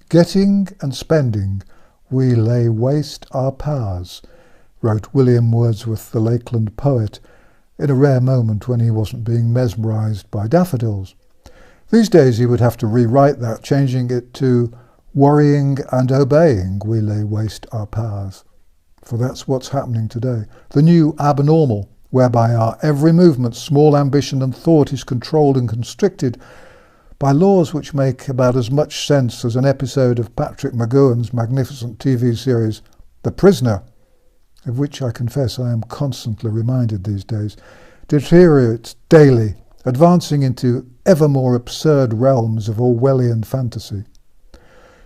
Getting and spending, we lay waste our powers, wrote William Wordsworth, the Lakeland poet, in a rare moment when he wasn't being mesmerised by daffodils. These days he would have to rewrite that, changing it to worrying and obeying, we lay waste our powers. For that's what's happening today. The new abnormal, whereby our every movement, small ambition and thought is controlled and constricted by laws which make about as much sense as an episode of Patrick McGowan's magnificent TV series, The Prisoner, of which I confess I am constantly reminded these days, deteriorates daily, advancing into ever more absurd realms of Orwellian fantasy.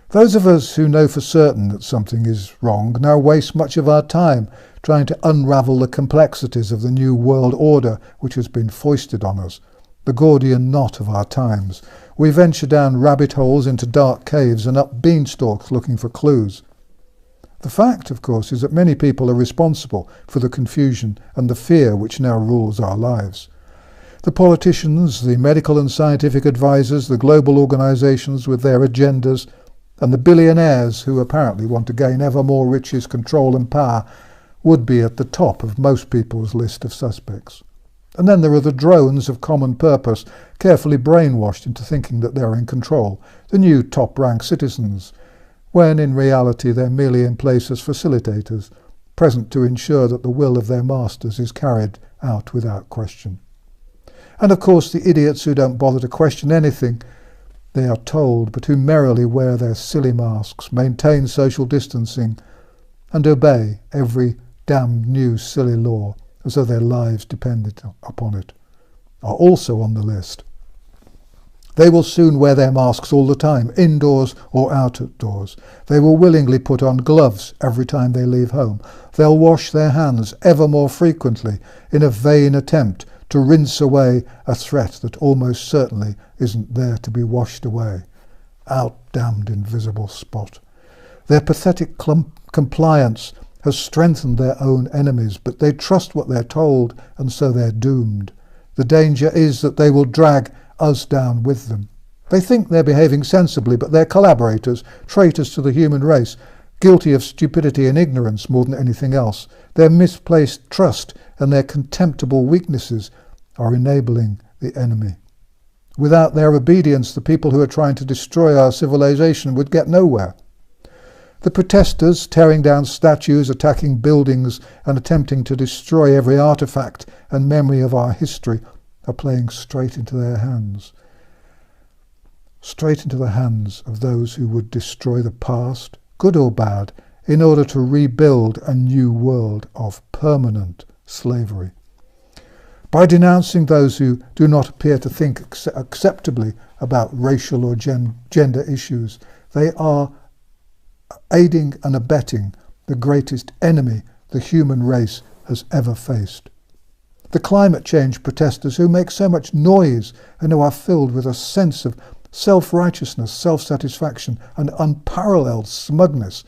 Those of us who know for certain that something is wrong now waste much of our time trying to unravel the complexities of the new world order which has been foisted on us, the Gordian knot of our times. We venture down rabbit holes into dark caves and up beanstalks looking for clues. The fact, of course, is that many people are responsible for the confusion and the fear which now rules our lives. The politicians, the medical and scientific advisors, the global organisations with their agendas, and the billionaires who apparently want to gain ever more riches, control and power would be at the top of most people's list of suspects. And then there are the drones of common purpose, carefully brainwashed into thinking that they're in control, the new top-rank citizens, when in reality they're merely in place as facilitators, present to ensure that the will of their masters is carried out without question. And of course the idiots who don't bother to question anything they are told, but who merrily wear their silly masks, maintain social distancing, and obey every damned new silly law as though their lives depended upon it, are also on the list. They will soon wear their masks all the time, indoors or outdoors. They will willingly put on gloves every time they leave home. They'll wash their hands ever more frequently in a vain attempt to rinse away a threat that almost certainly isn't there to be washed away. Out, damned invisible spot. Their pathetic compliance has strengthened their own enemies, but they trust what they're told, and so they're doomed. The danger is that they will drag us down with them. They think they're behaving sensibly, but they're collaborators, traitors to the human race, guilty of stupidity and ignorance more than anything else. Their misplaced trust and their contemptible weaknesses are enabling the enemy. Without their obedience, the people who are trying to destroy our civilization would get nowhere. The protestors, tearing down statues, attacking buildings, and attempting to destroy every artifact and memory of our history, are playing straight into their hands. Straight into the hands of those who would destroy the past, good or bad, in order to rebuild a new world of permanent slavery. By denouncing those who do not appear to think acceptably about racial or gender issues, they are aiding and abetting the greatest enemy the human race has ever faced. The climate change protesters who make so much noise and who are filled with a sense of self-righteousness, self-satisfaction and unparalleled smugness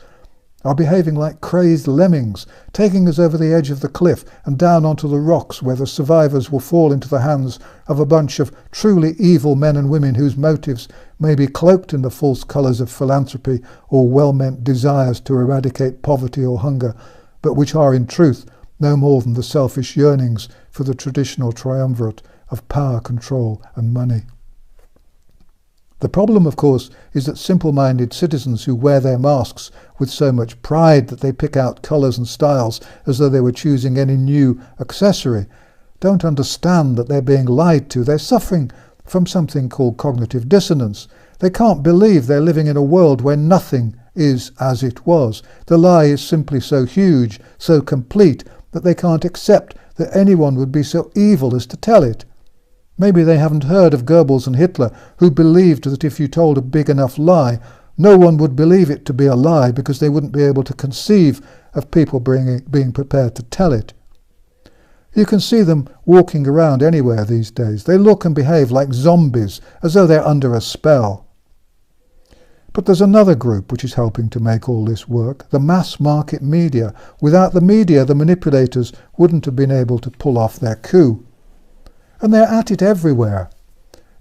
are behaving like crazed lemmings, taking us over the edge of the cliff and down onto the rocks where the survivors will fall into the hands of a bunch of truly evil men and women whose motives may be cloaked in the false colours of philanthropy or well-meant desires to eradicate poverty or hunger, but which are in truth no more than the selfish yearnings for the traditional triumvirate of power, control and money. The problem, of course, is that simple-minded citizens who wear their masks with so much pride that they pick out colours and styles as though they were choosing any new accessory don't understand that they're being lied to. They're suffering from something called cognitive dissonance. They can't believe they're living in a world where nothing is as it was. The lie is simply so huge, so complete, that they can't accept that anyone would be so evil as to tell it. Maybe they haven't heard of Goebbels and Hitler, who believed that if you told a big enough lie, no one would believe it to be a lie because they wouldn't be able to conceive of people being prepared to tell it. You can see them walking around anywhere these days. They look and behave like zombies, as though they're under a spell. But there's another group which is helping to make all this work, the mass market media. Without the media, the manipulators wouldn't have been able to pull off their coup. And they're at it everywhere.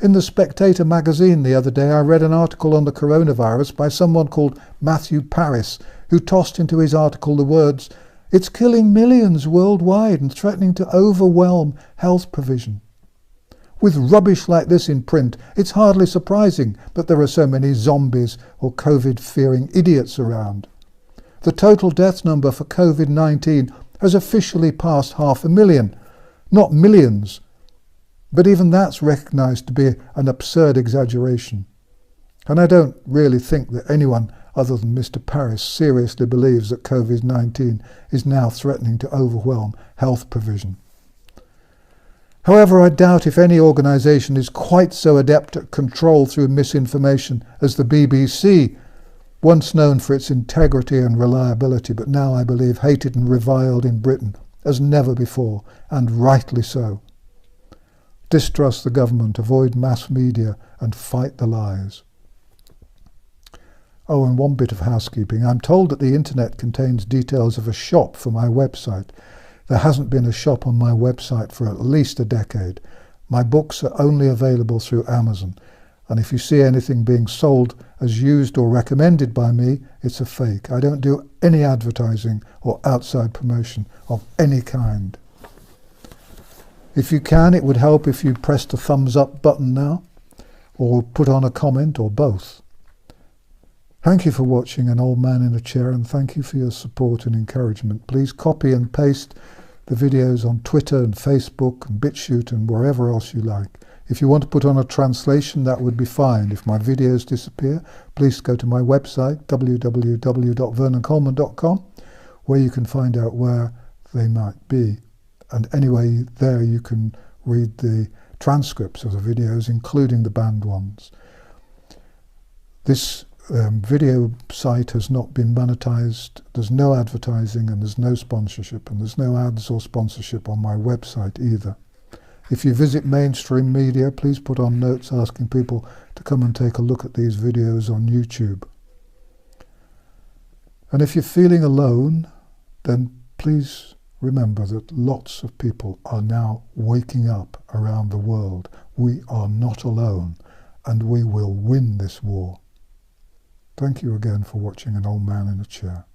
In the Spectator magazine the other day I read an article on the coronavirus by someone called Matthew Paris, who tossed into his article the words, "It's killing millions worldwide and threatening to overwhelm health provision." With rubbish like this in print, it's hardly surprising that there are so many zombies or COVID-fearing idiots around. The total death number for COVID-19 has officially passed 500,000, not millions, but even that's recognised to be an absurd exaggeration. And I don't really think that anyone other than Mr. Paris seriously believes that COVID-19 is now threatening to overwhelm health provision. However, I doubt if any organisation is quite so adept at control through misinformation as the BBC, once known for its integrity and reliability, but now I believe hated and reviled in Britain as never before, and rightly so. Distrust the government, avoid mass media, and fight the lies. Oh, and one bit of housekeeping. I'm told that the internet contains details of a shop for my website. There hasn't been a shop on my website for at least a decade. My books are only available through Amazon, and if you see anything being sold as used or recommended by me, it's a fake. I don't do any advertising or outside promotion of any kind. If you can, it would help if you pressed the thumbs up button now, or put on a comment, or both. Thank you for watching An Old Man in a Chair, and thank you for your support and encouragement. Please copy and paste the videos on Twitter and Facebook and BitChute and wherever else you like. If you want to put on a translation, that would be fine. If my videos disappear, please go to my website, www.vernoncoleman.com, where you can find out where they might be. And anyway, there you can read the transcripts of the videos, including the banned ones. This video site has not been monetized. There's no advertising and there's no sponsorship, and there's no ads or sponsorship on my website either. If you visit mainstream media, please put on notes asking people to come and take a look at these videos on YouTube. And if you're feeling alone, then please remember that lots of people are now waking up around the world. We are not alone, and we will win this war. Thank you again for watching An Old Man in a Chair.